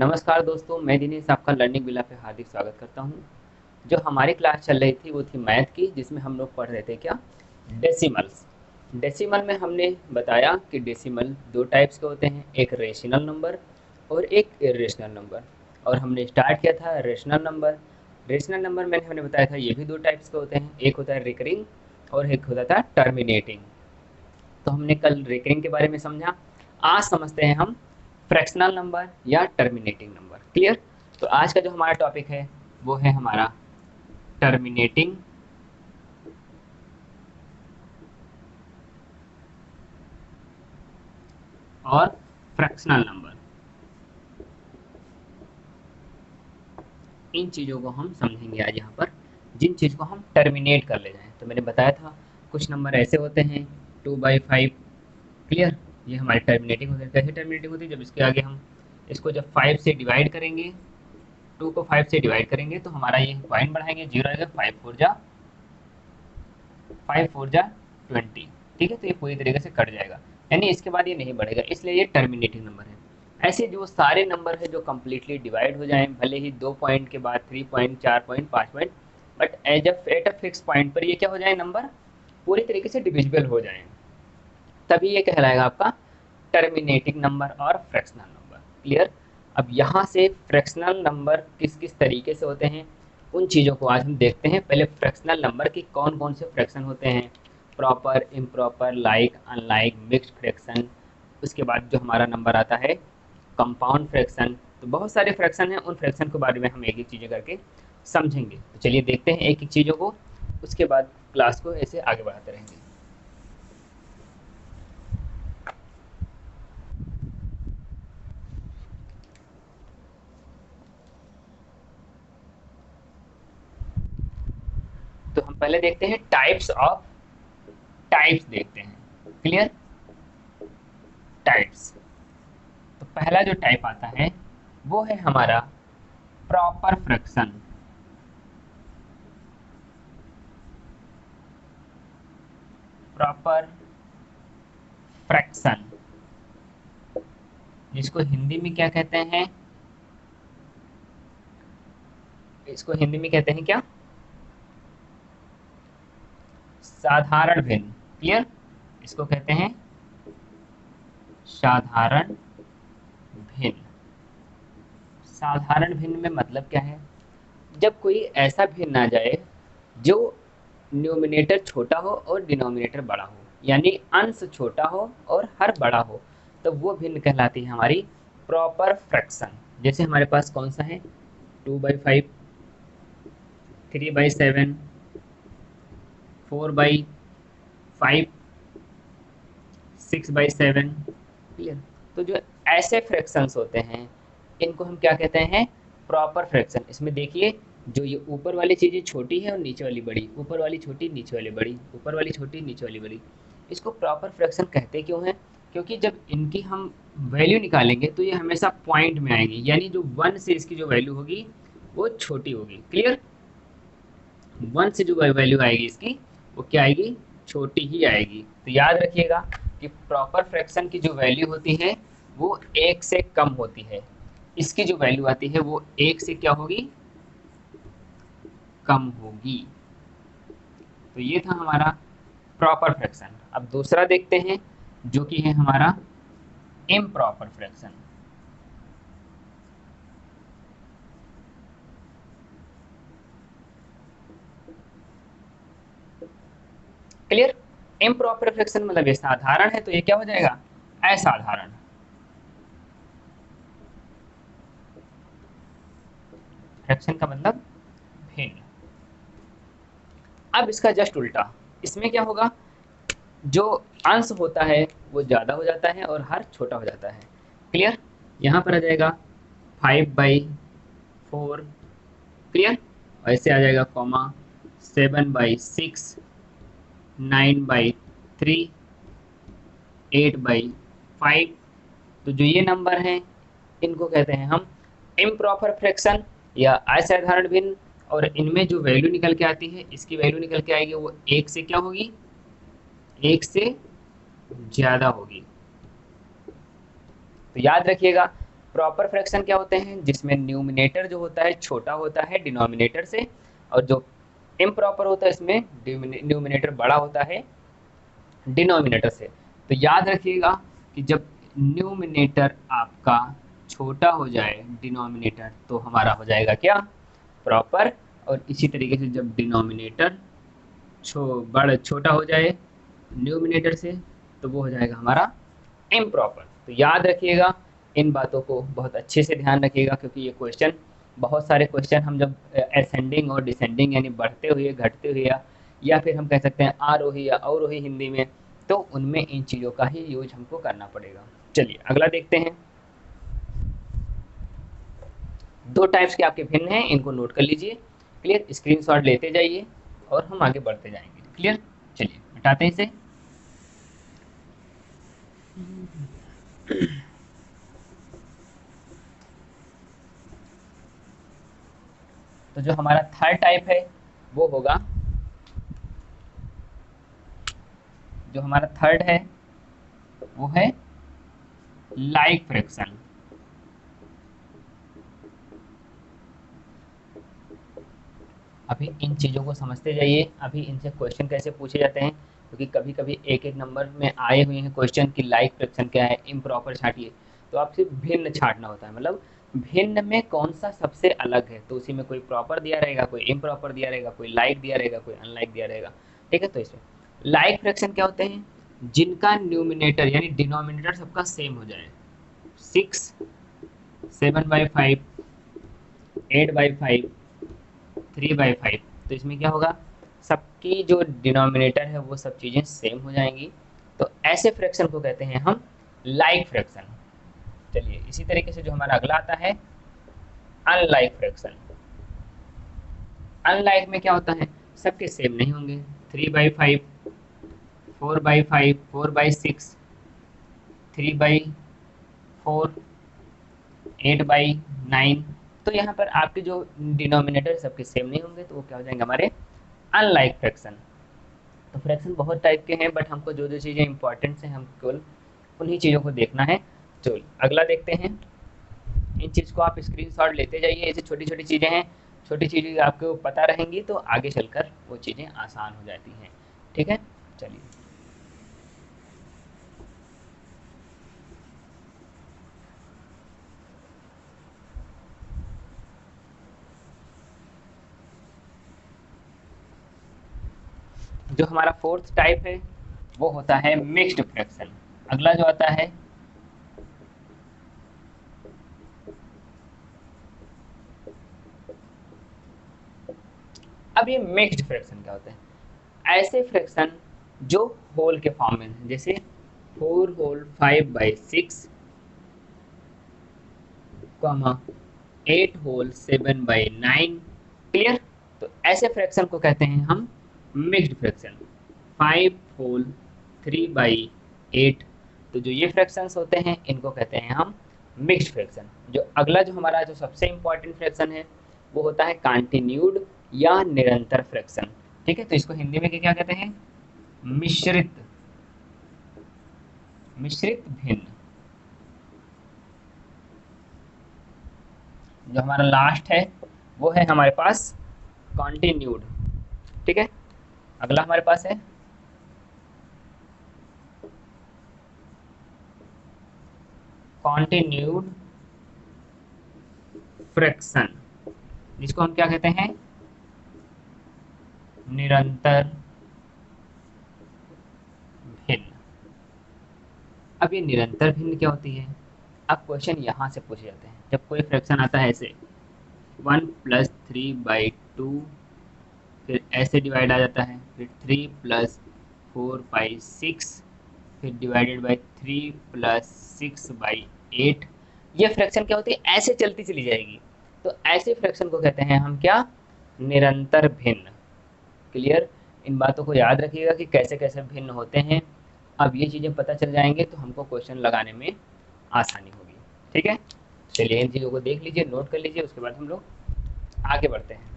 नमस्कार दोस्तों, मैं दिनेश आपका लर्निंग विला पे हार्दिक स्वागत करता हूँ। जो हमारी क्लास चल रही थी वो थी मैथ की, जिसमें हम लोग पढ़ रहे थे क्या, डेसिमल्स। डेसिमल में हमने बताया कि डेसिमल दो टाइप्स के होते हैं, एक रेशनल नंबर और एक इरेशनल नंबर। और हमने स्टार्ट किया था रेशनल नंबर। रेशनल नंबर मैंने हमने बताया था ये भी दो टाइप्स के होते हैं, एक होता है रिकरिंग और एक होता था टर्मिनेटिंग। तो हमने कल रिकरिंग के बारे में समझा। आज समझते हैं हम फ्रैक्शनल नंबर या टर्मिनेटिंग नंबर। क्लियर? तो आज का जो हमारा टॉपिक है वो है हमारा टर्मिनेटिंग और फ्रैक्शनल नंबर। इन चीज़ों को हम समझेंगे आज यहाँ पर, जिन चीज़ को हम टर्मिनेट कर ले जाएं। तो मैंने बताया था कुछ नंबर ऐसे होते हैं 2/5। क्लियर? ये हमारे टर्मिनेटिंग होते हैं। कैसे टर्मिनेटिंग होती है? जब इसके आगे हम इसको जब 5 से डिवाइड करेंगे, 2 को 5 से डिवाइड करेंगे तो हमारा ये पॉइंट बढ़ाएंगे, जीरो आएगा, 5 4 जा 20। ठीक है, तो ये पूरी तरीके से कट जाएगा, यानी इसके बाद ये नहीं बढ़ेगा, इसलिए ये टर्मिनेटिंग नंबर है। ऐसे जो सारे नंबर है जो कम्प्लीटली डिवाइड हो जाएं, भले ही 2 पॉइंट के बाद 3 point, 4 point, 5 point, but at a fix point पर ये क्या हो जाए, नंबर पूरी तरीके से डिविजिबल हो जाए, तभी ये कहलाएगा आपका टर्मिनेटिंग नंबर और फ्रैक्शनल नंबर। क्लियर? अब यहाँ से फ्रैक्शनल नंबर किस किस तरीके से होते हैं उन चीज़ों को आज हम देखते हैं। पहले फ्रैक्शनल नंबर की कौन कौन से फ्रैक्शन होते हैं, proper, improper, like, unlike, mixed fraction. उसके बाद जो हमारा नंबर आता है कंपाउंड फ्रैक्शन। तो बहुत सारे फ्रैक्शन हैं, उन फ्रैक्शन के बारे में हम एक एक चीज़ें करके समझेंगे। तो चलिए देखते हैं एक एक चीज़ों को, उसके बाद क्लास को ऐसे आगे बढ़ाते रहेंगे। तो हम पहले देखते हैं टाइप्स देखते हैं। क्लियर? टाइप्स। तो पहला जो टाइप आता है वो है हमारा प्रॉपर फ्रैक्शन। प्रॉपर फ्रैक्शन, जिसको हिंदी में क्या कहते हैं, इसको हिंदी में कहते हैं क्या, साधारण भिन्न। क्लियर? इसको कहते हैं साधारण भिन्न। साधारण भिन्न में मतलब क्या है, जब कोई ऐसा भिन्न आ जाए जो न्यूमिनेटर छोटा हो और डिनोमिनेटर बड़ा हो, यानी अंश छोटा हो और हर बड़ा हो, तो वो भिन्न कहलाती है हमारी प्रॉपर फ्रैक्शन। जैसे हमारे पास कौन सा है, 2/5, 3/7, 4/5, 6/7। क्लियर? तो जो ऐसे फ्रैक्शंस होते हैं इनको हम क्या कहते हैं, प्रॉपर फ्रैक्शन। इसमें देखिए, जो ये ऊपर वाली चीज़ें छोटी है और नीचे वाली बड़ी, ऊपर वाली छोटी, नीचे वाली बड़ी, ऊपर वाली छोटी, नीचे वाली बड़ी, इसको प्रॉपर फ्रैक्शन कहते क्यों हैं? क्योंकि जब इनकी हम वैल्यू निकालेंगे तो ये हमेशा पॉइंट में आएंगी, यानी जो 1 से इसकी जो वैल्यू होगी वो छोटी होगी। क्लियर? 1 से जो वैल्यू आएगी इसकी वो क्या आएगी, छोटी ही आएगी। तो याद रखिएगा कि प्रॉपर फ्रैक्शन की जो वैल्यू होती है वो 1 से कम होती है, इसकी जो वैल्यू आती है वो 1 से क्या होगी, कम होगी। तो ये था हमारा प्रॉपर फ्रैक्शन। अब दूसरा देखते हैं जो कि है हमारा improper fraction. Clear? Improper fraction मतलब ये साधारण है तो ये क्या हो जाएगा, असाधारण। फ्रैक्शन का मतलब भिन्न। अब इसका जस्ट उल्टा, इसमें क्या होगा, जो अंश होता है वो ज़्यादा हो जाता है और हर छोटा हो जाता है। क्लियर? यहाँ पर आ जाएगा 5/4। क्लियर? ऐसे आ जाएगा कॉमा 7/6, 9/3, 8/5। तो जो ये नंबर हैं इनको कहते हैं हम इम्प्रॉपर फ्रैक्शन या असाधारण भिन्न। और इनमें जो वैल्यू निकल के आती है, इसकी वैल्यू निकल के आएगी वो 1 से क्या होगी, 1 से ज़्यादा होगी। तो याद रखिएगा प्रॉपर फ्रैक्शन क्या होते हैं, जिसमें न्यूमिनेटर जो होता है छोटा होता है डिनोमिनेटर से, और जो इम्प्रॉपर होता है इसमें न्यूमिनेटर बड़ा होता है डिनोमिनेटर से। तो याद रखिएगा कि जब न्यूमिनेटर आपका छोटा हो जाए डिनोमिनेटर, तो हमारा हो जाएगा क्या, प्रॉपर। और इसी तरीके से जब डिनोमिनेटर छोटा हो जाए न्यूमिनेटर से, तो वो हो जाएगा हमारा इम्प्रॉपर। तो याद रखिएगा, इन बातों को बहुत अच्छे से ध्यान रखिएगा, क्योंकि ये क्वेश्चन, बहुत सारे क्वेश्चन हम जब असेंडिंग और डिसेंडिंग यानी बढ़ते हुए घटते हुए या फिर हम कह सकते हैं आरोही या अवरोही हिंदी में, तो उनमें इन चीज़ों का ही यूज हमको करना पड़ेगा। चलिए अगला देखते हैं। दो टाइप्स के आपके भिन्न हैं, इनको नोट कर लीजिए। क्लियर, स्क्रीनशॉट लेते जाइए और हम आगे बढ़ते जाएंगे। क्लियर, चलिए हटाते हैं इसे। तो जो हमारा थर्ड टाइप है वो होगा, जो हमारा थर्ड है वो है लाइक फ्रैक्शन। अभी इन चीज़ों को समझते जाइए, अभी इनसे क्वेश्चन कैसे पूछे जाते हैं, क्योंकि कभी कभी एक एक नंबर में आए हुए हैं क्वेश्चन कि लाइक फ्रैक्शन क्या है, इम्प्रॉपर छाटिए। तो आपसे भिन्न छाटना होता है, मतलब भिन्न में कौन सा सबसे अलग है, तो उसी में कोई प्रॉपर दिया रहेगा, कोई इम्प्रॉपर दिया रहेगा, कोई लाइक दिया रहेगा, कोई अनलाइक दिया रहेगा। ठीक है, तो इसमें लाइक फ्रैक्शन क्या होते हैं, जिनका न्यूमिनेटर यानी डिनोमिनेटर सबका सेम हो जाए। 6, 7/5, 8/5, 3/5। तो इसमें क्या होगा, सबकी जो डिनोमिनेटर है वो सब चीज़ें सेम हो जाएंगी। तो ऐसे फ्रैक्शन को कहते हैं हम लाइक फ्रैक्शन। चलिए इसी तरीके से जो हमारा अगला आता है अनलाइक फ्रैक्शन। अनलाइक में क्या होता है, सबके सेम नहीं होंगे। 3/5, 4/5, 4/6, 3/4, 8/9। तो यहाँ पर आपके जो डिनोमिनेटर सबके सेम नहीं होंगे, तो वो क्या हो जाएंगे हमारे अनलाइक फ्रैक्शन। तो फ्रैक्शन बहुत टाइप के हैं, बट हमको जो जो चीज़ें इंपॉर्टेंट हैं हम केवल उन्हीं चीज़ों को देखना है। चलो अगला देखते हैं। इन चीज़ को आप स्क्रीनशॉट लेते जाइए, ऐसे छोटी छोटी चीज़ें हैं, छोटी चीज़ें आपको पता रहेंगी तो आगे चलकर वो चीज़ें आसान हो जाती हैं। ठीक है, चलिए। जो हमारा फोर्थ टाइप है वो होता है मिक्स्ड फ्रैक्शन। अगला जो आता है, अब ये मिक्स्ड फ्रैक्शन क्या होते हैं, ऐसे फ्रैक्शन जो होल के फॉर्म में हैं, जैसे 4 होल 5/6, 8 होल 7/9। क्लियर, तो ऐसे फ्रैक्शन को कहते हैं हम मिक्स्ड फ्रैक्शन। 5 होल 3/8। तो जो ये फ्रैक्शंस होते हैं इनको कहते हैं हम मिक्स्ड फ्रैक्शन। जो अगला जो हमारा जो सबसे इंपॉर्टेंट फ्रैक्शन है वो होता है कॉन्टिन्यूड या निरंतर फ्रैक्शन। ठीक है, तो इसको हिंदी में क्या कहते हैं, मिश्रित, मिश्रित भिन्न। जो हमारा लास्ट है वो है हमारे पास कॉन्टिन्यूड। ठीक है, अगला हमारे पास है कॉन्टिन्यूड फ्रैक्शन, जिसको हम क्या कहते हैं, निरंतर भिन्न। अब ये निरंतर भिन्न क्या होती है, अब क्वेश्चन यहाँ से पूछे जाते हैं जब कोई फ्रैक्शन आता है ऐसे 1+3/2, फिर ऐसे डिवाइड आ जाता है, फिर 3+4/6, फिर डिवाइडेड बाई 3+6/8। ये फ्रैक्शन क्या होती है, ऐसे चलती चली जाएगी। तो ऐसे फ्रैक्शन को कहते हैं हम क्या, निरंतर भिन्न। क्लियर, इन बातों को याद रखिएगा कि कैसे कैसे भिन्न होते हैं। अब ये चीज़ें पता चल जाएंगे तो हमको क्वेश्चन लगाने में आसानी होगी। ठीक है, चलिए इन चीज़ों को देख लीजिए, नोट कर लीजिए, उसके बाद हम लोग आगे बढ़ते हैं।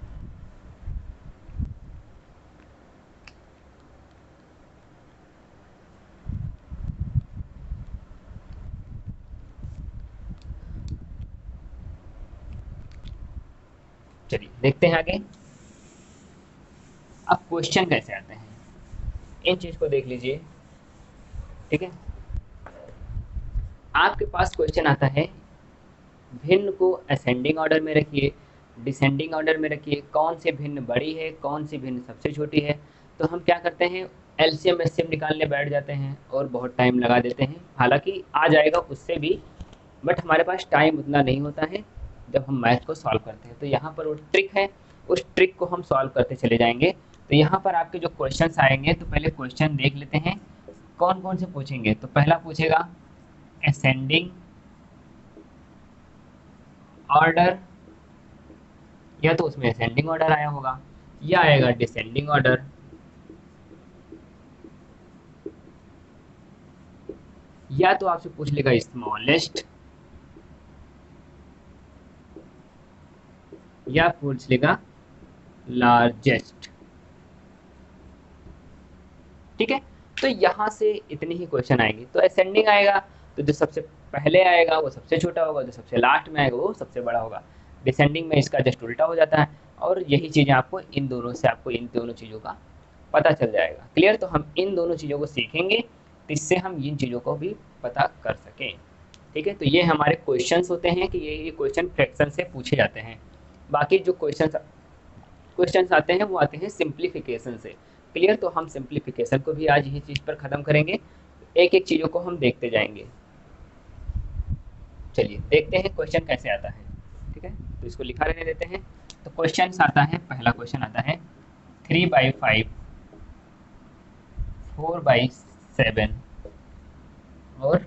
चलिए देखते हैं आगे। अब क्वेश्चन कैसे आते हैं, इन चीज को देख लीजिए। ठीक है, आपके पास क्वेश्चन आता है, भिन्न को असेंडिंग ऑर्डर में रखिए, डिसेंडिंग ऑर्डर में रखिए, कौन सी भिन्न बड़ी है, कौन सी भिन्न सबसे छोटी है। तो हम क्या करते हैं, एलसीएम एससीएम निकालने बैठ जाते हैं और बहुत टाइम लगा देते हैं। हालांकि आ जाएगा उससे भी, बट हमारे पास टाइम उतना नहीं होता है जब हम मैथ को सॉल्व करते हैं। तो यहाँ पर वो ट्रिक है, उस ट्रिक को हम सॉल्व करते चले जाएंगे। तो यहाँ पर आपके जो क्वेश्चंस आएंगे, तो पहले क्वेश्चन देख लेते हैं कौन कौन से पूछेंगे। तो पहला पूछेगा असेंडिंग ऑर्डर, या तो उसमें असेंडिंग ऑर्डर आया होगा, या आएगा डिसेंडिंग ऑर्डर, या तो आपसे पूछ लेगा स्मॉलेस्ट, या पूछ लेगा लार्जेस्ट। ठीक है, तो यहाँ से इतने ही क्वेश्चन आएंगे। तो असेंडिंग आएगा तो जो सबसे पहले आएगा वो सबसे छोटा होगा, जो सबसे लास्ट में आएगा वो सबसे बड़ा होगा। डिसेंडिंग में इसका जस्ट उल्टा हो जाता है। और यही चीज़ें आपको इन दोनों से, आपको इन दोनों चीज़ों का पता चल जाएगा। क्लियर, तो हम इन दोनों चीज़ों को सीखेंगे तो इससे हम इन चीज़ों को भी पता कर सकें। ठीक है, तो ये हमारे क्वेश्चंस होते हैं कि ये क्वेश्चन फ्रैक्शन से पूछे जाते हैं। बाकी जो क्वेश्चंस आते हैं वो आते हैं सिंप्लीफिकेशन से। क्लियर, तो हम सिंप्लीफिकेशन को भी आज यही चीज़ पर ख़त्म करेंगे, एक एक चीज़ों को हम देखते जाएंगे। चलिए देखते हैं क्वेश्चन कैसे आता है। ठीक है, तो इसको लिखा रहने देते हैं। तो क्वेश्चन आता है, पहला क्वेश्चन आता है 3/5, 4/7, और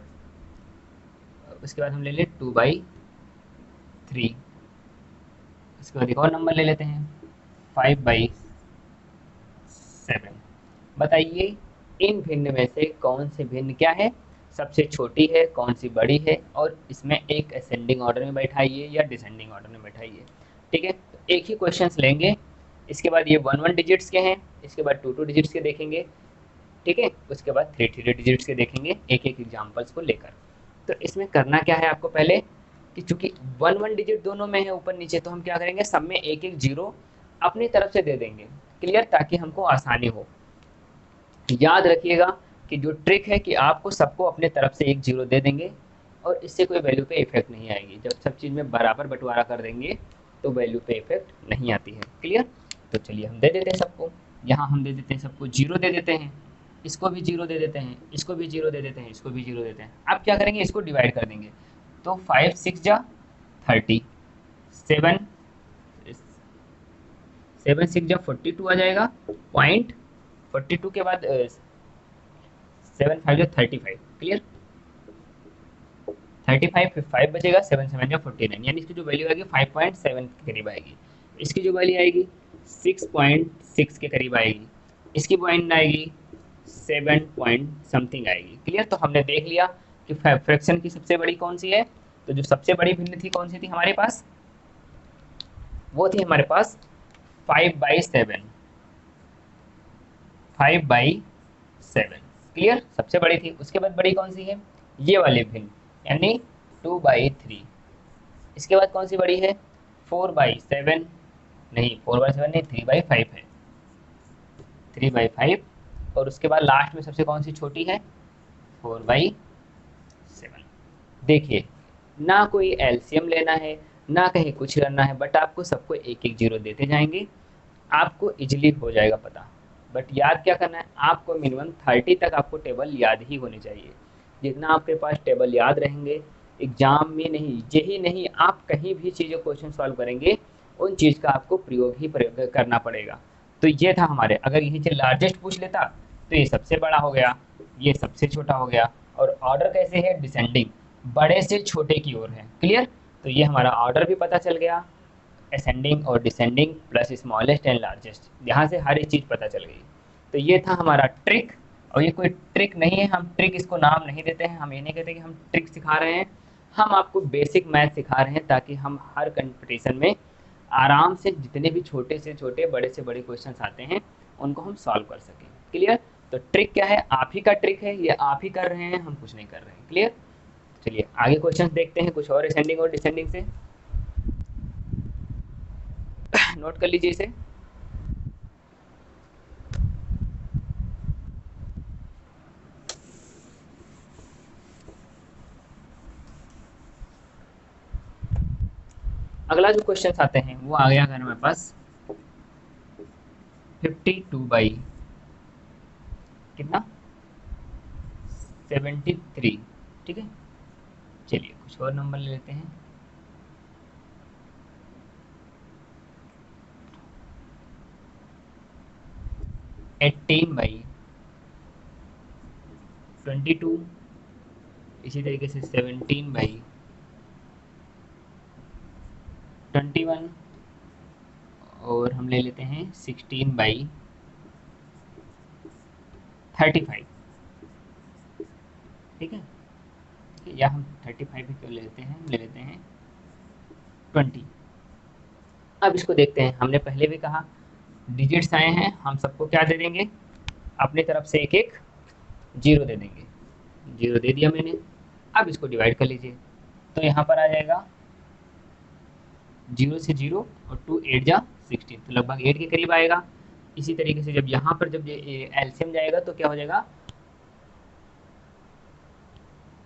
उसके बाद हम ले लें 2/3। इसके बाद एक और नंबर ले लेते हैं 5/7। बताइए इन भिन्न में से कौन से भिन्न क्या है, सबसे छोटी है, कौन सी बड़ी है, और इसमें एक असेंडिंग ऑर्डर में बैठाइए या डिसेंडिंग ऑर्डर में बैठाइए। ठीक है, तो एक ही क्वेश्चन लेंगे। इसके बाद ये 1 1 डिजिट्स के हैं, इसके बाद 2 2 डिजिट्स के देखेंगे। ठीक है, उसके बाद 3 3 डिजिट्स के देखेंगे, एक एक एग्जाम्पल्स को लेकर। तो इसमें करना क्या है आपको पहले, कि चूंकि 1 1 डिजिट दोनों में है ऊपर नीचे, तो हम क्या करेंगे, सब में एक एक जीरो अपनी तरफ से दे देंगे। क्लियर, ताकि हमको आसानी हो। याद रखिएगा कि जो ट्रिक है कि आपको सबको अपने तरफ से एक जीरो दे देंगे और इससे कोई वैल्यू पे इफेक्ट नहीं आएगी। जब सब चीज़ में बराबर बंटवारा कर देंगे तो वैल्यू पे इफेक्ट नहीं आती है। क्लियर, तो चलिए हम दे देते हैं सबको। यहाँ हम दे देते हैं सबको जीरो दे देते हैं, इसको भी जीरो दे देते हैं, इसको भी जीरो दे देते हैं, इसको भी जीरो देते हैं। अब क्या करेंगे, इसको डिवाइड कर देंगे। तो 5 6 जा 30, 7 7 6 जा 42 आ जाएगा। पॉइंट 42 के बाद 7 5 जा 35। क्लियर, 35 फिर 5 बचेगा, 7 7 जा 49, यानी इसकी जो वैल्यू आएगी 5.7 के करीब आएगी। इसकी जो वैल्यू आएगी 6.6 के करीब आएगी। इसकी पॉइंट आएगी 7 पॉइंट समथिंग आएगी। क्लियर, तो हमने देख लिया कि फ्रैक्शन की सबसे बड़ी कौन सी है। तो जो सबसे बड़ी भिन्न थी कौन सी थी हमारे पास, वो थी हमारे पास 5/7, 5/7। क्लियर, सबसे बड़ी थी। उसके बाद बड़ी कौन सी है, ये वाली भिन्न, यानी 2/3। इसके बाद कौन सी बड़ी है, 4/7, नहीं 4/7 नहीं, 3/5 है, 3/5। और उसके बाद लास्ट में सबसे कौन सी छोटी है, 4/7। देखिए, ना कोई एलसीएम लेना है, ना कहीं कुछ करना है, बट आपको सबको एक एक जीरो देते जाएंगे, आपको इजीली हो जाएगा पता। बट याद क्या करना है, आपको मिनिमम 30 तक आपको टेबल याद ही होने चाहिए। जितना आपके पास टेबल याद रहेंगे, एग्जाम में नहीं, यही नहीं, आप कहीं भी चीज़ें क्वेश्चन सॉल्व करेंगे, उन चीज़ का आपको प्रयोग ही करना पड़ेगा। तो ये था हमारे, अगर यहीं से लार्जेस्ट पूछ लेता तो ये सबसे बड़ा हो गया, ये सबसे छोटा हो गया। और ऑर्डर कैसे है, डिसेंडिंग, बड़े से छोटे की ओर है। क्लियर, तो ये हमारा ऑर्डर भी पता चल गया, असेंडिंग और descending plus smallest and largest, यहाँ से हर एक चीज़ पता चल गई। तो ये था हमारा ट्रिक। और ये कोई ट्रिक नहीं है, हम ट्रिक इसको नाम नहीं देते हैं, हम ये नहीं कहते कि हम ट्रिक सिखा रहे हैं, हम आपको बेसिक मैथ सिखा रहे हैं ताकि हम हर कंपटीशन में आराम से जितने भी छोटे से छोटे, बड़े से बड़े क्वेश्चन आते हैं उनको हम सॉल्व कर सकें। क्लियर, तो ट्रिक क्या है, आप ही का ट्रिक है, ये आप ही कर रहे हैं, हम कुछ नहीं कर रहे हैं। क्लियर, चलिए आगे क्वेश्चन देखते हैं कुछ और असेंडिंग और डिसेंडिंग से। नोट कर लीजिए इसे। अगला जो क्वेश्चन आते हैं वो आ गया अगर हमारे पास 52 बाई कितना 73, ठीक है। चलिए कुछ और नंबर ले लेते हैं। 18 बाई 22, इसी तरीके से 17 बाई 21, और हम ले लेते हैं 16 बाई 35, ठीक है। या हम 35 ही क्यों लेते हैं, ले लेते हैं 20। अब इसको देखते हैं, हमने पहले भी कहा डिजिट्स आए हैं हम सबको क्या दे देंगे, अपनी तरफ से एक एक जीरो दे देंगे। जीरो दे दिया मैंने। अब इसको डिवाइड कर लीजिए, तो यहाँ पर आ जाएगा जीरो से जीरो और 2 8 जा 16, तो लगभग 8 के करीब आएगा। इसी तरीके से जब यहाँ पर जब एलसीएम जाएगा तो क्या हो जाएगा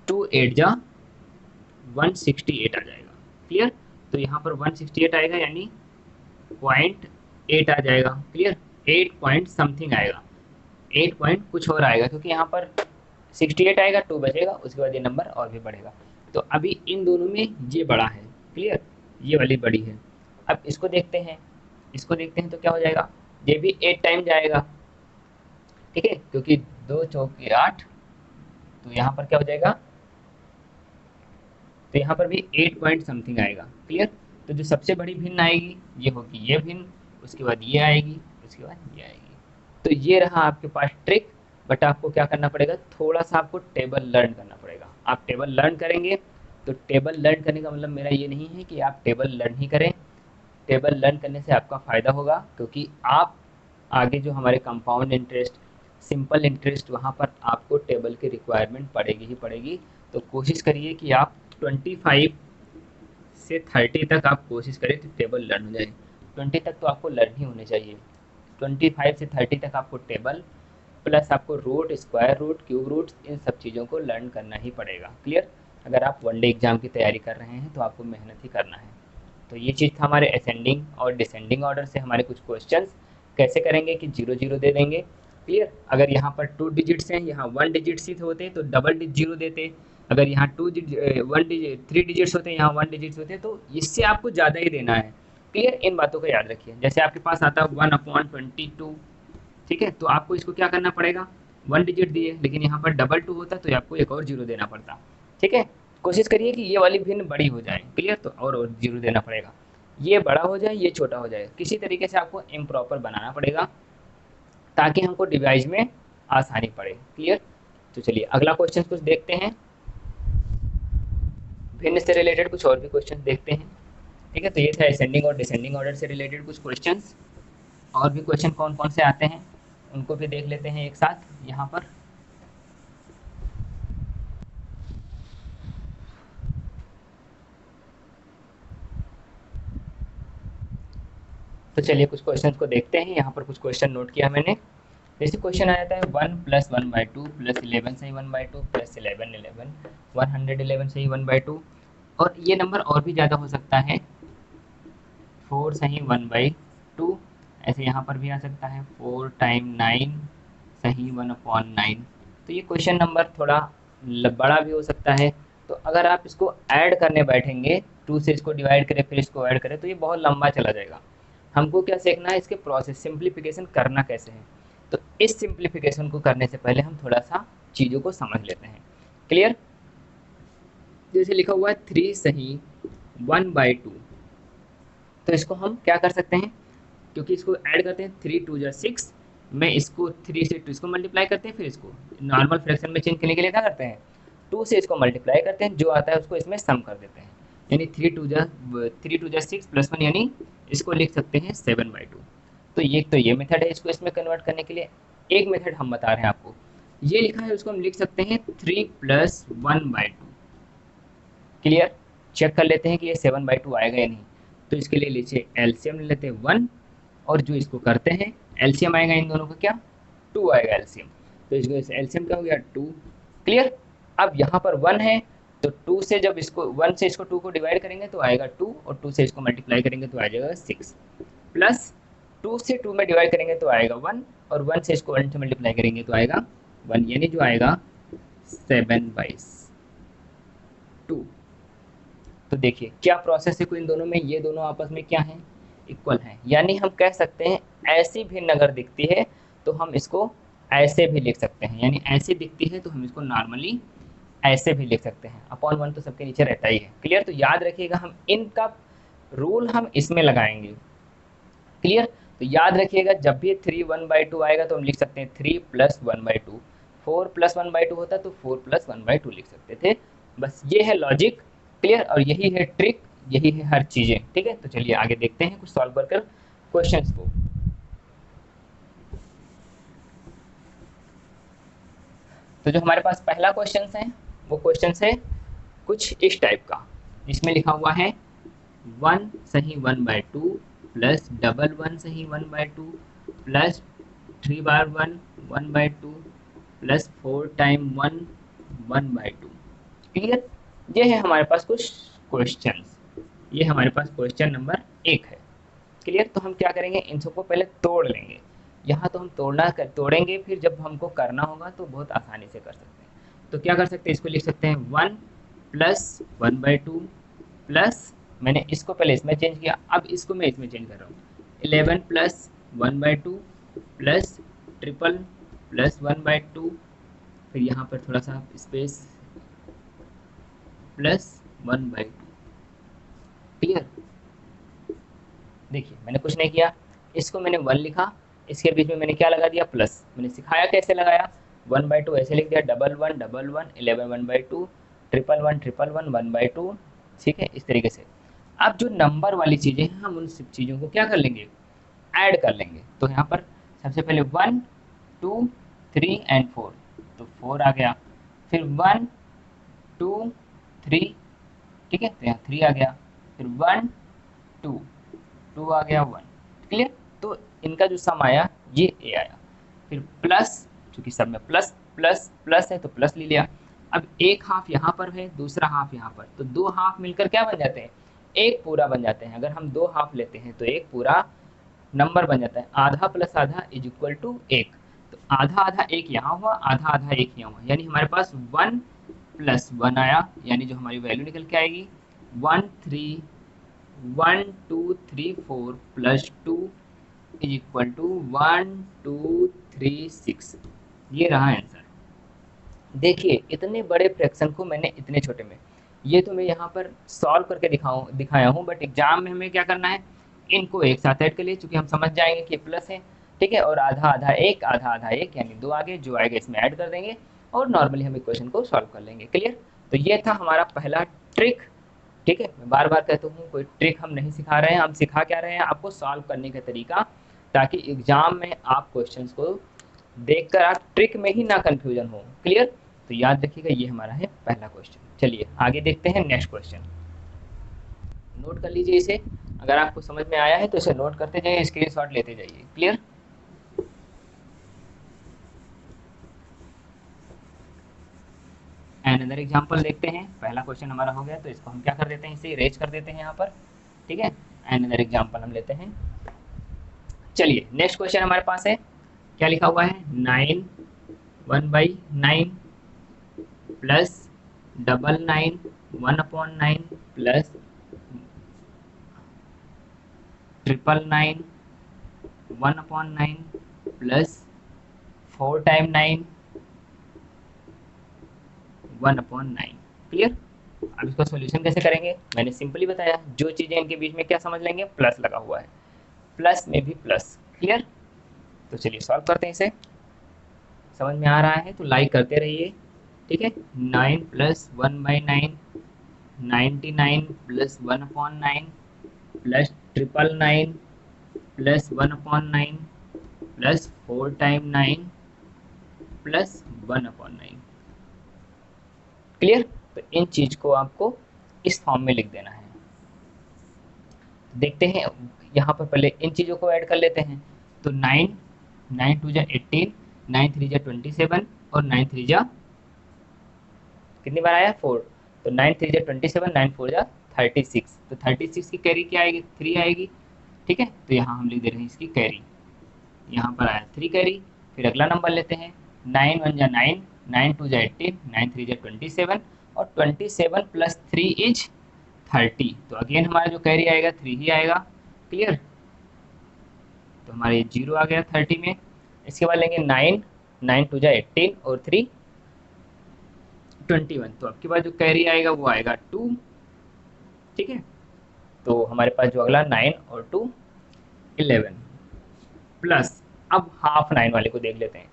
2 8 जा 168 आ जाएगा। क्लियर। तो यहाँ पर 168 आएगा यानी 0.8 आ जाएगा। क्लियर। 8 पॉइंट समथिंग आएगा, 8 पॉइंट कुछ और आएगा, क्योंकि यहाँ पर 68 आएगा 2 बचेगा, उसके बाद ये नंबर और भी बढ़ेगा। तो अभी इन दोनों में ये बड़ा है। क्लियर। ये वाली बड़ी है। अब इसको देखते हैं, इसको देखते हैं तो क्या हो जाएगा, ये भी 8 टाइम जाएगा, ठीक है, क्योंकि 2 चौके 8, तो यहाँ पर क्या हो जाएगा, तो यहाँ पर भी 8 पॉइंट समथिंग आएगा। क्लियर। तो जो सबसे बड़ी भिन्न आएगी ये होगी ये भिन्न, उसके बाद ये आएगी, उसके बाद ये आएगी। तो ये रहा आपके पास ट्रिक। बट आपको क्या करना पड़ेगा, थोड़ा सा आपको टेबल लर्न करना पड़ेगा। आप टेबल लर्न करेंगे तो टेबल लर्न करने का मतलब मेरा ये नहीं है कि आप टेबल लर्न ही करें। टेबल लर्न करने से आपका फ़ायदा होगा, क्योंकि आप आगे जो हमारे कंपाउंड इंटरेस्ट, सिंपल इंटरेस्ट, वहाँ पर आपको टेबल की रिक्वायरमेंट पड़ेगी ही पड़ेगी। तो कोशिश करिए कि आप 25 से 30 तक आप कोशिश करें तो टेबल लर्न हो जाए। 20 तक तो आपको लर्न ही होने चाहिए। 25 से 30 तक आपको टेबल प्लस आपको root, square root, cube root, इन सब चीज़ों को लर्न करना ही पड़ेगा। क्लियर। अगर आप वनडे एग्जाम की तैयारी कर रहे हैं तो आपको मेहनत ही करना है। तो ये चीज़ था हमारे असेंडिंग और डिसेंडिंग ऑर्डर से हमारे कुछ क्वेश्चंस कैसे करेंगे कि 0 0 दे देंगे। क्लियर। अगर यहाँ पर 2 डिजिट्स हैं, यहाँ 1 डिजिट्स ही होते तो डबल जीरो देते। अगर यहाँ 3 डिजिट्स होते, यहाँ 1 डिजिट्स होते, तो इससे आपको ज़्यादा ही देना है। क्लियर। इन बातों को याद रखिए। जैसे आपके पास आता है 1/22, ठीक है, तो आपको इसको क्या करना पड़ेगा, 1 डिजिट दिए लेकिन यहाँ पर डबल 2 होता तो आपको एक और जीरो देना पड़ता। ठीक है। कोशिश करिए कि ये वाली भिन्न बड़ी हो जाए। क्लियर। तो और जीरो देना पड़ेगा, ये बड़ा हो जाए, ये छोटा हो जाए, किसी तरीके से आपको इम्प्रॉपर बनाना पड़ेगा ताकि हमको डिवाइस में आसानी पड़े। क्लियर। तो चलिए अगला क्वेश्चन कुछ देखते हैं, भिन्न से रिलेटेड कुछ और भी क्वेश्चन देखते हैं। ठीक है। तो ये था असेंडिंग और डिसेंडिंग ऑर्डर से रिलेटेड कुछ क्वेश्चंस। और भी क्वेश्चन कौन कौन से आते हैं उनको भी देख लेते हैं एक साथ यहाँ पर। तो चलिए कुछ क्वेश्चन को देखते हैं। यहाँ पर कुछ क्वेश्चन नोट किया मैंने। जैसे क्वेश्चन आ जाता है 1 + 1/2 + 11 सही 1/2 + 11 11 111 सही 1/2, और ये नंबर और भी ज़्यादा हो सकता है 4 सही 1/2। ऐसे यहाँ पर भी आ सकता है 4 × 9 सही 1/9। तो ये क्वेश्चन नंबर थोड़ा बड़ा भी हो सकता है। तो अगर आप इसको ऐड करने बैठेंगे, 2 से इसको डिवाइड करें फिर इसको ऐड करें, तो ये बहुत लंबा चला जाएगा। हमको क्या सीखना है, इसके प्रोसेस सिंप्लीफिकेशन करना कैसे है। तो इस सिंप्लीफिकेशन को करने से पहले हम थोड़ा सा चीज़ों को समझ लेते हैं। क्लियर। जैसे लिखा हुआ है 3 सही 1/2, तो इसको हम क्या कर सकते हैं, क्योंकि इसको ऐड करते हैं 3 2 जा 6, मैं इसको 3 से 2 इसको मल्टीप्लाई करते हैं, फिर इसको नॉर्मल फ्रैक्शन में चेंज करने के लिए क्या करते हैं 2 से इसको मल्टीप्लाई करते हैं, जो आता है उसको इसमें सम कर देते हैं। यानी 3 2 जा 6 + 1, यानी इसको लिख सकते हैं 7/2। तो ये मेथड है इसको इसमें कन्वर्ट करने के लिए। एक मेथड हम बता रहे हैं आपको, ये लिखा है उसको हम लिख सकते हैं 3 + 1/2। क्लियर। चेक कर लेते हैं कि ये 7/2 आएगा या नहीं। तो इसके लिए लीजिए एलसीएम ले लेते हैं 1, और जो इसको करते हैं एलसीएम आएगा इन दोनों का क्या, 2 आएगा एलसीएम। तो इसको एलसीएम क्या हो गया 2। क्लियर। अब यहाँ पर 1 है, तो 2 से जब इसको 1 से इसको 2 को डिवाइड करेंगे तो आएगा 2, और 2 से इसको मल्टीप्लाई करेंगे तो आ जाएगा 6, प्लस 2 से 2 में डिवाइड करेंगे तो आएगा 1, और 1 से इसको 1 से मल्टीप्लाई करेंगे तो आएगा 1, यानी जो आएगा 7/2। तो देखिए क्या प्रोसेस है इन दोनों में, ये दोनों आपस में क्या है, इक्वल हैं, यानी हम कह सकते हैं ऐसी भिन्न अगर दिखती है तो हम इसको ऐसे भी लिख सकते हैं, यानी ऐसे दिखती है तो हम इसको नॉर्मली ऐसे भी लिख सकते हैं। अपॉन 1 तो सबके नीचे रहता ही है। क्लियर। तो याद रखिएगा हम इनका रूल हम इसमें लगाएंगे। क्लियर। तो याद रखिएगा जब भी 3 1/2 आएगा तो हम लिख सकते हैं 3 + 1/2, 4 + 1/2 होता तो 4 + 1/2 लिख सकते थे। बस ये है लॉजिक। क्लियर। और यही है ट्रिक, यही है हर चीजें। ठीक है। तो चलिए आगे देखते हैं कुछ सॉल्व कर क्वेश्चंस को। तो जो हमारे पास पहला क्वेश्चन है वो क्वेश्चन है कुछ इस टाइप का, जिसमें लिखा हुआ है 1 सही 1/2 प्लस डबल 1 सही 1/2 प्लस 3/1 1/2 प्लस 4 टाइम 1 1/2। क्लियर। ये है हमारे पास कुछ क्वेश्चंस, ये हमारे पास क्वेश्चन नंबर 1 है। क्लियर। तो हम क्या करेंगे, इन सबको पहले तोड़ लेंगे। यहाँ तो हम तोड़ेंगे, फिर जब हमको करना होगा तो बहुत आसानी से कर सकते हैं। तो क्या कर सकते हैं, इसको लिख सकते हैं 1 + 1/2 प्लस, मैंने इसको पहले इसमें चेंज किया, अब इसको मैं इसमें चेंज कर रहा हूँ, 11 + 1/2 प्लस ट्रिपल प्लस 1/2, फिर यहाँ पर थोड़ा सा स्पेस प्लस 1/2। क्लियर। देखिए मैंने कुछ नहीं किया, इसको मैंने 1 लिखा, इसके बीच में मैंने क्या लगा दिया प्लस, मैंने सिखाया कैसे लगाया, 1/2 ऐसे लिख दिया, डबल 1 डबल 1 11 1/2 ट्रिपल 1 ट्रिपल 1 1/2। ठीक है, इस तरीके से। अब जो नंबर वाली चीज़ें हैं हम उन सब चीज़ों को क्या कर लेंगे, ऐड कर लेंगे। तो यहाँ पर सबसे पहले 1 2 3 एंड 4, तो 4 आ गया, फिर 1 2 3, ठीक है, तो यहाँ 3 आ गया, फिर 1 2 2 आ गया 1। क्लियर। तो इनका जो सम आया ये ए आया, फिर प्लस, चूंकि सब में प्लस प्लस प्लस है तो प्लस ले लिया। अब एक हाफ यहाँ पर है, दूसरा हाफ यहाँ पर, तो 2 हाफ मिलकर क्या बन जाते हैं, एक पूरा बन जाते हैं। अगर हम 2 हाफ लेते हैं तो एक पूरा नंबर बन जाता है। आधा प्लस आधा इज इक्वल टू 1, तो आधा आधा एक यहाँ हुआ, आधा आधा एक यहाँ हुआ, यानी हमारे पास 1 + 1 आया, यानी जो हमारी वैल्यू निकल के आएगी 1 3 1 2 3 4 प्लस 2 इज इक्वल टू 1 2 3 6। ये रहा आंसर। देखिए इतने बड़े फ्रैक्शन को मैंने इतने छोटे में, ये तो मैं यहाँ पर सॉल्व करके दिखाया हूँ, बट एग्जाम में हमें क्या करना है, इनको एक साथ ऐड कर लिए, चूंकि हम समझ जाएंगे कि प्लस है। ठीक है। और आधा आधा एक, आधा आधा एक, यानी 2 आगे, जो आएगा इसमें ऐड कर देंगे और नॉर्मली हम इक्वेशन को सॉल्व कर लेंगे। क्लियर। तो ये था हमारा पहला ट्रिक। ठीक है। मैं बार बार कहता हूँ कोई ट्रिक हम नहीं सिखा रहे हैं, हम सिखा क्या रहे हैं, आपको सॉल्व करने का तरीका, ताकि एग्जाम में आप क्वेश्चंस को देखकर आप ट्रिक में ही ना कंफ्यूजन हो। क्लियर। तो याद रखिएगा ये हमारा है पहला क्वेश्चन। चलिए आगे देखते हैं नेक्स्ट क्वेश्चन। नोट कर लीजिए इसे, अगर आपको समझ में आया है तो इसे नोट करते जाइए, स्क्रीनशॉट लेते जाइए। क्लियर। अनदर एग्जांपल देखते हैं। पहला क्वेश्चन हमारा हो गया, तो इसको हम क्या कर देते हैं, इसे इरेज कर देते हैं यहाँ पर। ठीक है। अनदर एग्जांपल हम लेते हैं। चलिए नेक्स्ट क्वेश्चन हमारे पास है, क्या लिखा हुआ है, 9 1/9 plus double 9 1/9 plus triple 9 1/9 plus 4 time 9 1/9। Clear. अब इसका सॉल्यूशन कैसे करेंगे, मैंने सिंपली बताया, जो चीज़ें इनके बीच में क्या समझ लेंगे, प्लस लगा हुआ है, प्लस में भी प्लस। क्लियर। तो चलिए सॉल्व करते हैं इसे। समझ में आ रहा है तो लाइक करते रहिए। ठीक है। 9 + 1/9 99 + 1/9 plus triple 9 plus 1/9 plus 4 time 9 plus 1/9। Clear. तो इन चीज को आपको इस फॉर्म में लिख देना है। देखते हैं, यहाँ पर पहले इन चीज़ों को ऐड कर लेते हैं। तो 9, 9 2 जा 18, 9 3 जा 27 और 9 3 जा कितनी बार आया 4। तो 9 3 जा 27, 9 4 जा 36। तो 36 की कैरी क्या आएगी, 3 आएगी। ठीक है, तो यहाँ हम लिख दे रहे हैं इसकी कैरी, यहाँ पर आया 3 कैरी। फिर अगला नंबर लेते हैं, 9 1 जा 9, 9 2 जा 18, 9 3 जा 27 और 27 प्लस 3 इज 30। तो अगेन हमारा जो कैरी आएगा 3 ही आएगा। क्लियर, तो हमारे 0 आ गया 30 में। इसके बाद लेंगे 9, 9 2 जा 18 और 3 21। तो आपके पास जो कैरी आएगा वो आएगा 2। ठीक है, तो हमारे पास जो अगला 9 और 2 11 प्लस, अब हाफ 9 वाले को देख लेते हैं,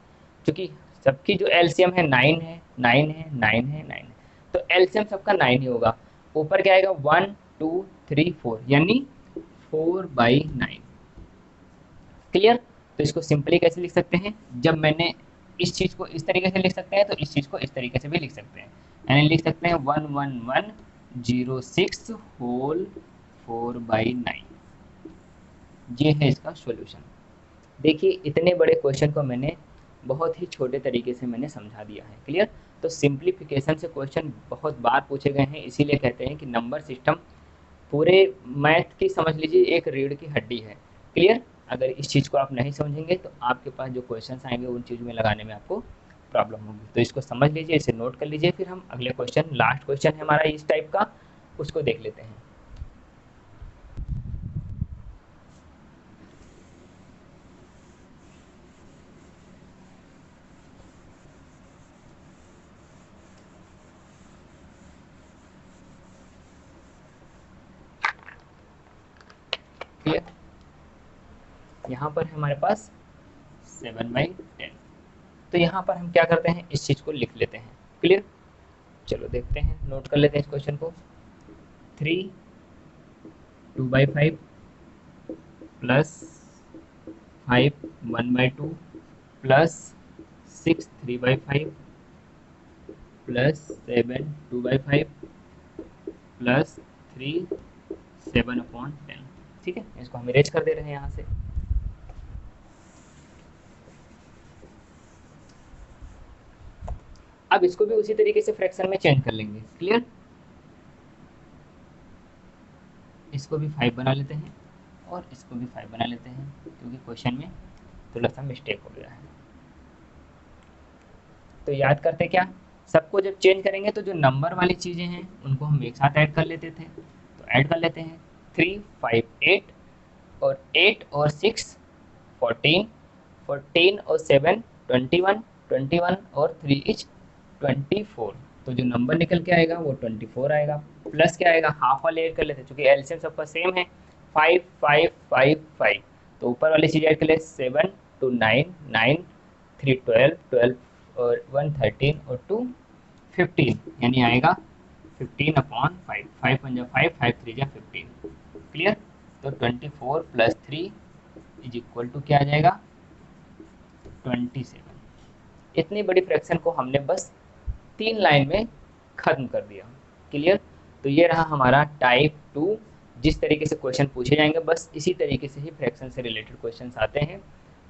क्योंकि सबकी जो एलसीएम है 9 है, 9 है, 9 है, 9 है, तो एलसीएम सबका 9 ही होगा। ऊपर क्या आएगा 1 2 3 4 यानी 4/9। क्लियर, तो इसको सिंपली कैसे लिख सकते हैं, जब मैंने इस चीज़ को इस तरीके से लिख सकते हैं तो इस चीज़ को इस तरीके से भी लिख सकते हैं, यानी लिख सकते हैं 11106 होल 4/9। ये है इसका सॉल्यूशन। देखिए इतने बड़े क्वेश्चन को मैंने बहुत ही छोटे तरीके से मैंने समझा दिया है। क्लियर, तो सिंप्लीफिकेशन से क्वेश्चन बहुत बार पूछे गए हैं, इसीलिए कहते हैं कि नंबर सिस्टम पूरे मैथ की समझ लीजिए एक रीढ़ की हड्डी है। क्लियर, अगर इस चीज़ को आप नहीं समझेंगे तो आपके पास जो क्वेश्चंस आएंगे उन चीज़ों में लगाने में आपको प्रॉब्लम होगी। तो इसको समझ लीजिए, इसे नोट कर लीजिए, फिर हम अगले क्वेश्चन, लास्ट क्वेश्चन है हमारा इस टाइप का, उसको देख लेते हैं। क्लियर, यहाँ पर है हमारे पास 7/10। तो यहाँ पर हम क्या करते हैं, इस चीज़ को लिख लेते हैं। क्लियर, चलो देखते हैं, नोट कर लेते हैं इस क्वेश्चन को। 3 2/5 प्लस 5 1/2 प्लस 6 3/5 प्लस 7 2/5 प्लस 3 7/10। ठीक है, इसको हम इरेज कर दे रहे हैं यहाँ से। अब इसको भी उसी तरीके से फ्रैक्शन में चेंज कर लेंगे। क्लियर, इसको भी 5 बना लेते हैं और इसको भी 5 बना लेते हैं, क्योंकि क्वेश्चन में थोड़ा सा मिस्टेक हो गया है। तो याद करते क्या, सबको जब चेंज करेंगे तो जो नंबर वाली चीज़ें हैं उनको हम एक साथ ऐड कर लेते थे, तो ऐड कर लेते हैं। 3 5 8 और 8 और 6 14, 14 और 7 21, 21 और 3 इज 24। तो जो नंबर निकल के आएगा वो 24 आएगा। प्लस क्या आएगा, हाफ वाले ऐड कर लेते हैं, क्योंकि एलसीएम सबका सेम है, 5 5 5 5। तो ऊपर वाली चीज़ ऐड कर ले, 7 2 9 9, 3 12 12 और 1 13 और 2 15, यानी आएगा 15/5। 5 1 जा 5, 5 3 जा 15। क्लियर, तो 24 प्लस 3 इज इक्वल टू क्या आ जाएगा, 27। इतनी बड़ी फ्रैक्शन को हमने बस 3 लाइन में ख़त्म कर दिया। क्लियर, तो ये रहा हमारा टाइप 2। जिस तरीके से क्वेश्चन पूछे जाएंगे बस इसी तरीके से ही फ्रैक्शन से रिलेटेड क्वेश्चन आते हैं।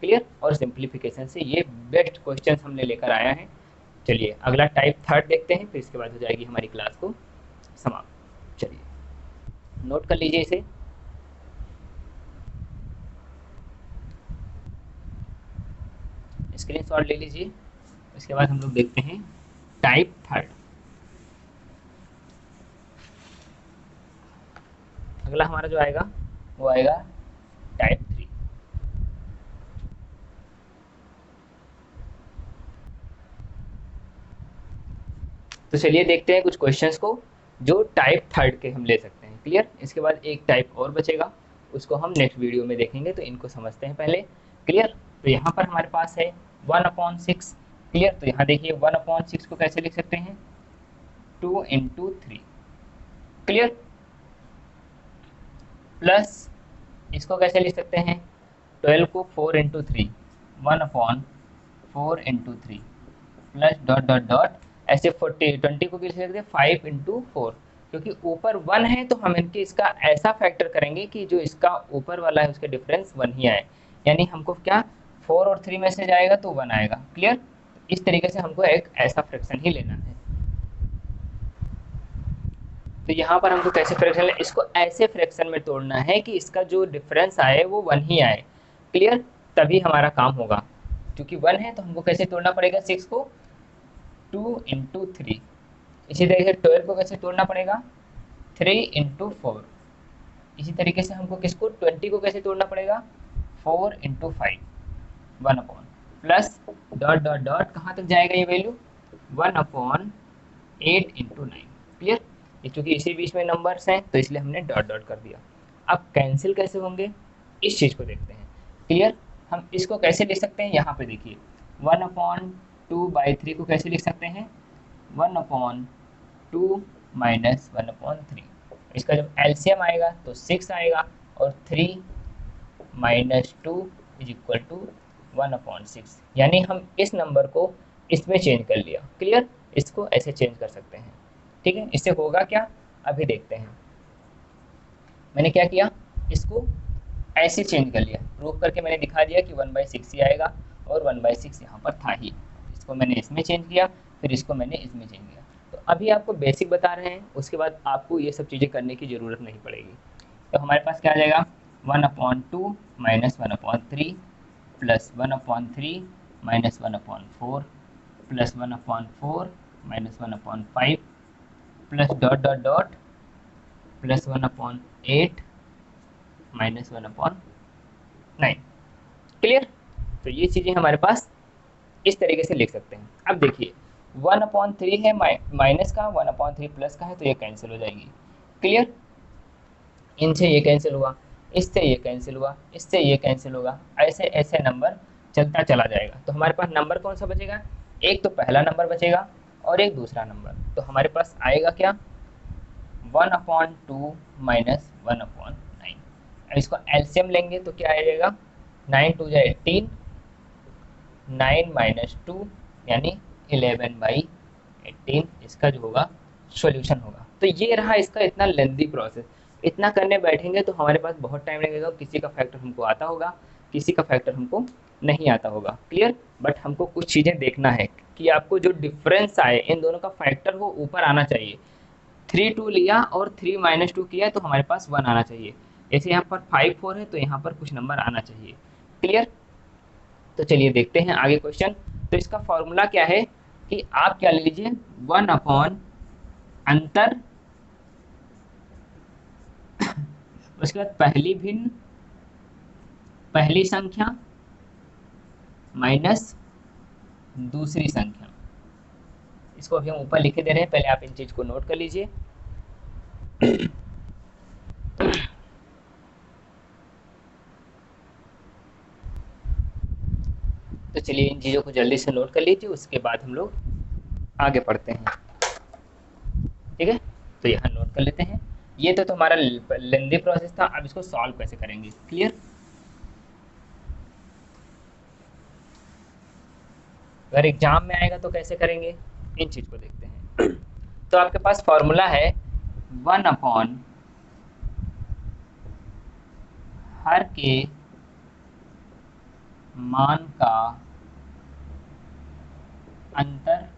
क्लियर, और सिंप्लीफिकेशन से ये बेस्ट क्वेश्चन हमने लेकर आया है। चलिए अगला टाइप 3 देखते हैं, फिर इसके बाद हो जाएगी हमारी क्लास को समाप्त। चलिए नोट कर लीजिए इसे। स्क्रीनशॉट ले लीजिए। इसके बाद हम लोग देखते हैं टाइप 3। अगला हमारा जो आएगा वो आएगा टाइप 3। तो चलिए देखते हैं कुछ क्वेश्चंस को जो टाइप 3 के हम ले सकते हैं। क्लियर, इसके बाद एक टाइप और बचेगा, उसको हम नेक्स्ट वीडियो में देखेंगे, तो इनको समझते हैं पहले। क्लियर, तो यहाँ पर हमारे पास है 1/6। क्लियर, तो यहाँ देखिए 1/6 को कैसे लिख सकते हैं, 2 × 3। क्लियर, प्लस इसको कैसे लिख सकते हैं, 12 को 4 × 3, 1/4 × 3 प्लस डॉट डॉट डॉट, ऐसे 20 को लिख सकते हैं 5 × 4, क्योंकि ऊपर 1 है तो हम इनके इसका ऐसा फैक्टर करेंगे कि जो इसका ऊपर वाला है उसके डिफरेंस 1 ही आए, यानी हमको क्या 4 और 3 में से जाएगा तो 1 आएगा। क्लियर? इस तरीके से हमको एक ऐसा फ्रैक्शन ही लेना है। तो यहाँ पर हमको कैसे फ्रैक्शन लेना, इसको ऐसे फ्रैक्शन में तोड़ना है कि इसका जो डिफरेंस आए वो 1 ही आए। क्लियर? तभी हमारा काम होगा। क्योंकि 1 है तो हमको कैसे तोड़ना पड़ेगा 6 को, 2 इंटू 3। इसी तरीके से 12 को कैसे तोड़ना पड़ेगा, 3 इंटू 4। इसी तरीके से हमको किसको 20 को कैसे तोड़ना पड़ेगा, 4 into 5, 1 upon plus dot dot dot कहाँ तक जाएगा ये वैल्यू, 1 अपॉन 8 इंटू 9। क्लियर? ये चूंकि इसी बीच में नंबर्स हैं तो इसलिए हमने डॉट डॉट कर दिया। अब कैंसिल कैसे होंगे इस चीज़ को देखते हैं। क्लियर? हम इसको कैसे लिख सकते हैं, यहाँ पे देखिए 1 अपॉन 2/3 को कैसे लिख सकते हैं, 1 अपॉन 2 माइनस 1 अपॉन 3। इसका जब एलसीएम आएगा तो 6 आएगा और 3 minus 2 is equal to 1 upon 6, यानी हम इस नंबर को इसमें चेंज कर लिया। क्लियर? इसको ऐसे चेंज कर सकते हैं। ठीक है, इससे होगा क्या अभी देखते हैं। मैंने क्या किया, इसको ऐसे चेंज कर लिया, प्रूफ करके मैंने दिखा दिया कि 1/6 ही आएगा और 1/6 यहाँ पर था ही। इसको मैंने इसमें चेंज किया, फिर इसको मैंने इसमें चेंज किया। तो अभी आपको बेसिक बता रहे हैं, उसके बाद आपको ये सब चीज़ें करने की ज़रूरत नहीं पड़ेगी। तो हमारे पास क्या आ जाएगा, 1/2 minus 1/3 plus 1/3 minus 1/4 plus 1/4 minus 1/5 plus dot dot dot plus 1/8 minus 1/9। Clear? तो ये चीज़ें हमारे पास इस तरीके से लिख सकते हैं। अब देखिए 1/3 है माइनस का, 1/3 प्लस का है, तो ये कैंसिल हो जाएगी। क्लियर? इनसे ये कैंसिल हुआ, इससे ये कैंसिल हुआ, इससे ये कैंसिल होगा, ऐसे ऐसे नंबर चलता चला जाएगा। तो हमारे पास नंबर कौन सा बचेगा, एक तो पहला नंबर बचेगा और एक दूसरा नंबर। तो हमारे पास आएगा क्या, 1/2 माइनस 1/9। अब इसको एलसीएम लेंगे तो क्या आएगा, 9 2 जा 18, 9 माइनस 2 यानी 11/18 इसका जो होगा सॉल्यूशन होगा। तो ये रहा इसका इतना लेंथी प्रोसेस। इतना करने बैठेंगे तो हमारे पास बहुत टाइम लगेगा। किसी का फैक्टर हमको आता होगा, किसी का फैक्टर हमको नहीं आता होगा। क्लियर? बट हमको कुछ चीज़ें देखना है कि आपको जो डिफरेंस आए इन दोनों का फैक्टर वो ऊपर आना चाहिए। 3 2 लिया और 3 माइनस 2 किया तो हमारे पास 1 आना चाहिए। जैसे यहाँ पर 5 4 है तो यहाँ पर कुछ नंबर आना चाहिए। क्लियर? तो चलिए देखते हैं आगे क्वेश्चन। तो इसका फॉर्मूला क्या है कि आप क्या ले लीजिए, 1 अपॉन अंतर, उसके बाद पहली संख्या माइनस दूसरी संख्या। इसको अभी हम ऊपर लिखे दे रहे हैं, पहले आप इन चीज को नोट कर लीजिए। तो चलिए इन चीज़ों को जल्दी से नोट कर लीजिए, उसके बाद हम लोग आगे पढ़ते हैं। ठीक है, तो यहाँ नोट कर लेते हैं। ये तो हमारा लेंदी प्रोसेस था। अब इसको सॉल्व कैसे करेंगे। क्लियर? अगर एग्जाम में आएगा तो कैसे करेंगे, इन चीज को देखते हैं। तो आपके पास फॉर्मूला है 1 अपॉन हर के मान का अंतर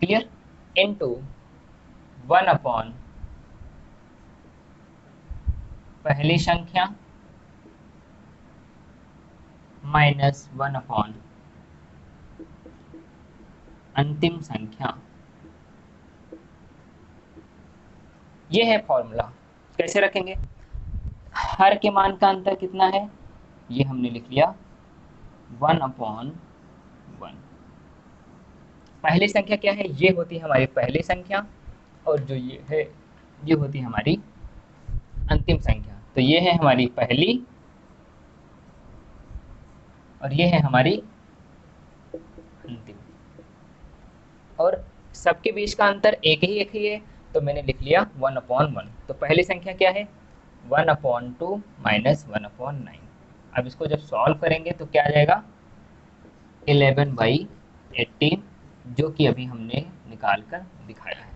क्लियर इनटू 1 अपॉन पहली संख्या माइनस 1 अपॉन अंतिम संख्या। ये है फॉर्मूला। कैसे रखेंगे, हर के मान का अंतर कितना है, ये हमने लिख लिया 1 अपॉन 1। पहली संख्या क्या है, ये होती है हमारी पहली संख्या, और जो ये है ये होती है हमारी अंतिम संख्या। तो ये है हमारी पहली और ये है हमारी अंतिम, और सबके बीच का अंतर एक ही है, तो मैंने लिख लिया 1 अपॉन 1। तो पहली संख्या क्या है, 1/2 माइनस 1/9। अब इसको जब सॉल्व करेंगे तो क्या आ जाएगा, 11/18, जो कि अभी हमने निकाल कर दिखाया है।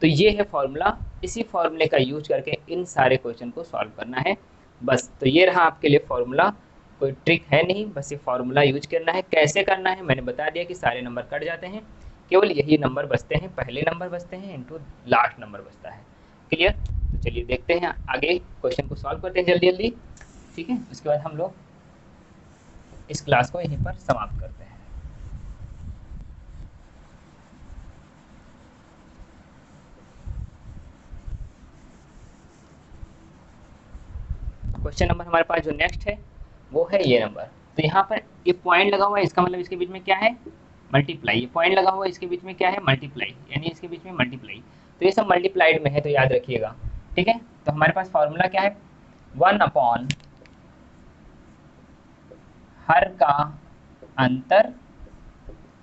तो ये है फॉर्मूला, इसी फॉर्मूले का यूज करके इन सारे क्वेश्चन को सॉल्व करना है बस। तो ये रहा आपके लिए फॉर्मूला, कोई ट्रिक है नहीं, बस ये फॉर्मूला यूज करना है। कैसे करना है मैंने बता दिया कि सारे नंबर कट जाते हैं, केवल यही नंबर बचते हैं, पहले नंबर बचते हैं इंटू लास्ट नंबर बचता है। क्लियर? तो चलिए देखते हैं आगे, क्वेश्चन को सॉल्व करते हैं जल्दी जल्दी, ठीक है। उसके बाद हम लोग इस क्लास को यहीं पर समाप्त करते हैं। क्वेश्चन नंबर हमारे पास जो नेक्स्ट है वो है ये नंबर। तो यहाँ पर ये पॉइंट लगा हुआ है, इसका मतलब इसके बीच में क्या है, मल्टीप्लाई। ये पॉइंट लगा हुआ है, इसके बीच में क्या है, मल्टीप्लाई, यानी इसके बीच में मल्टीप्लाई। तो ये सब मल्टीप्लाइड में है, तो याद रखिएगा, ठीक है। तो हमारे पास फॉर्मूला क्या है, 1 हर का अंतर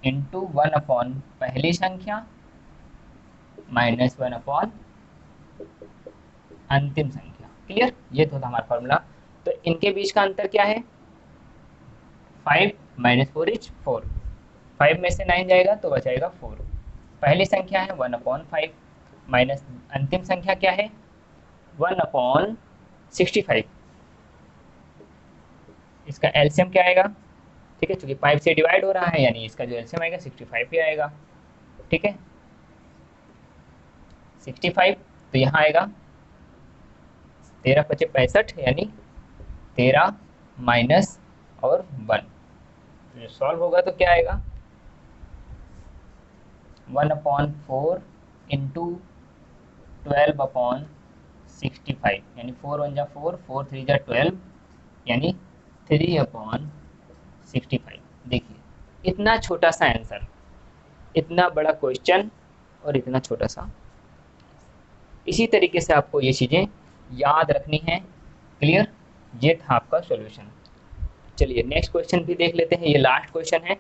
इंटू 1 पहली संख्या -1 अंतिम संख्या। क्लियर? ये तो था हमारा फॉर्मूला। तो इनके बीच का अंतर क्या है, 5 - 4 इज 4। 5 में से 9 जाएगा तो बचाएगा 4। पहली संख्या है 1/5 माइनस अंतिम संख्या क्या है 1/65। इसका एलसीएम क्या आएगा, ठीक है, चूंकि 5 से डिवाइड हो रहा है यानी इसका जो एलसीएम आएगा 65 ही आएगा, ठीक है। 65 तो यहाँ आएगा 13 × 5 = 65, यानी 13 माइनस और 1। तो सॉल्व होगा तो क्या आएगा 1/4 इंटू 12/65, यानी 4 × 1 = 4, 4 × 3 = 12, यानी 3/65। देखिए इतना छोटा सा आंसर, इतना बड़ा क्वेश्चन और इतना छोटा सा। इसी तरीके से आपको ये चीज़ें याद रखनी है। क्लियर? ये था आपका सॉल्यूशन। चलिए नेक्स्ट क्वेश्चन भी देख लेते हैं, ये लास्ट क्वेश्चन है।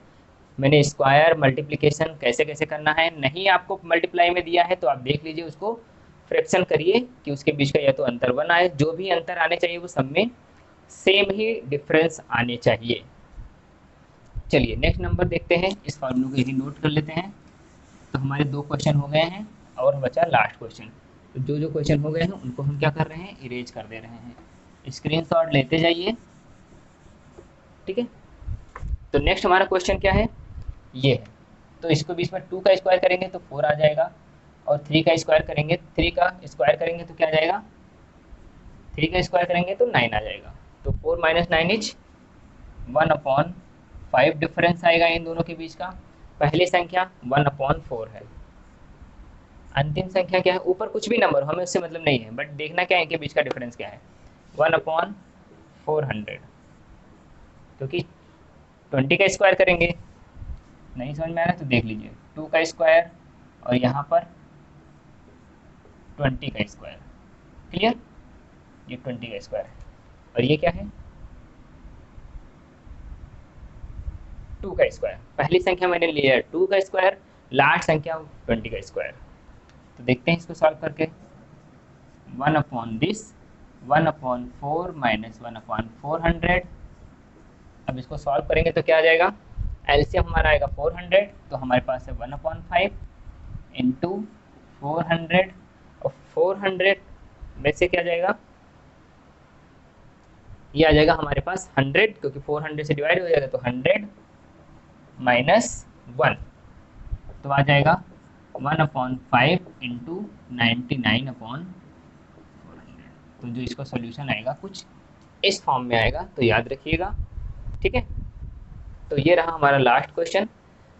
मैंने स्क्वायर मल्टीप्लिकेशन कैसे कैसे करना है, नहीं आपको मल्टीप्लाई में दिया है तो आप देख लीजिए, उसको फ्रैक्शन करिए कि उसके बीच का या तो अंतर 1 आए, जो भी अंतर आने चाहिए वो सब में सेम ही डिफरेंस आने चाहिए। चलिए नेक्स्ट नंबर देखते हैं, इस फॉर्मूले को यही नोट कर लेते हैं। तो हमारे 2 क्वेश्चन हो गए हैं और बचा लास्ट क्वेश्चन। तो जो जो क्वेश्चन हो गए हैं उनको हम क्या कर रहे हैं, इरेज कर दे रहे हैं। स्क्रीनशॉट लेते जाइए, ठीक है। तो नेक्स्ट हमारा क्वेश्चन क्या है, ये है। तो इसको बीच में 2 का स्क्वायर करेंगे तो 4 आ जाएगा, और 3 का स्क्वायर करेंगे, 3 का स्क्वायर करेंगे तो क्या आ जाएगा, 3 का स्क्वायर करेंगे तो 9 आ जाएगा। तो 4 - 9 इज 1/5 डिफरेंस आएगा इन दोनों के बीच का। पहली संख्या 1/4 है, अंतिम संख्या क्या है, ऊपर कुछ भी नंबर हो हमें उससे मतलब नहीं है, बट देखना क्या है इनके बीच का डिफरेंस क्या है, 1/400। क्योंकि 20 का स्क्वायर करेंगे, नहीं समझ में आ रहा है तो देख लीजिए, 2 का स्क्वायर और यहाँ पर 20 का स्क्वायर। क्लियर? ये 20 का स्क्वायर है और ये क्या है 2 का स्क्वायर। पहली संख्या मैंने लिया है 2 का स्क्वायर, लास्ट संख्या 20 का स्क्वायर। तो देखते हैं इसको सॉल्व करके, 1/this 1/4 - 1/400। अब इसको सॉल्व करेंगे तो क्या आ जाएगा, एलसीएम हमारा आएगा 400, तो हमारे पास है 1/5 इंटू 400, और 400 में से क्या जाएगा, ये आ जाएगा हमारे पास 100, क्योंकि 400 से डिवाइड हो जाएगा तो 100 माइनस 1, तो आ जाएगा 1/5 इंटू 99/400। तो जो इसका सॉल्यूशन आएगा कुछ इस फॉर्म में आएगा, तो याद रखिएगा, ठीक है। तो ये रहा हमारा लास्ट क्वेश्चन।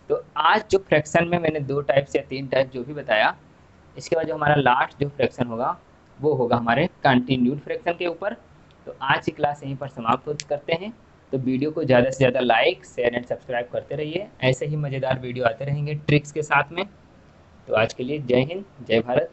तो आज जो फ्रैक्शन में मैंने 2 टाइप्स या 3 टाइप जो भी बताया, इसके बाद जो हमारा लास्ट जो फ्रैक्शन होगा वो होगा हमारे कंटिन्यूड फ्रैक्शन के ऊपर। तो आज की क्लास यहीं पर समाप्त करते हैं। तो वीडियो को ज़्यादा से ज़्यादा लाइक शेयर एंड सब्सक्राइब करते रहिए, ऐसे ही मज़ेदार वीडियो आते रहेंगे ट्रिक्स के साथ में। तो आज के लिए जय हिंद, जय भारत।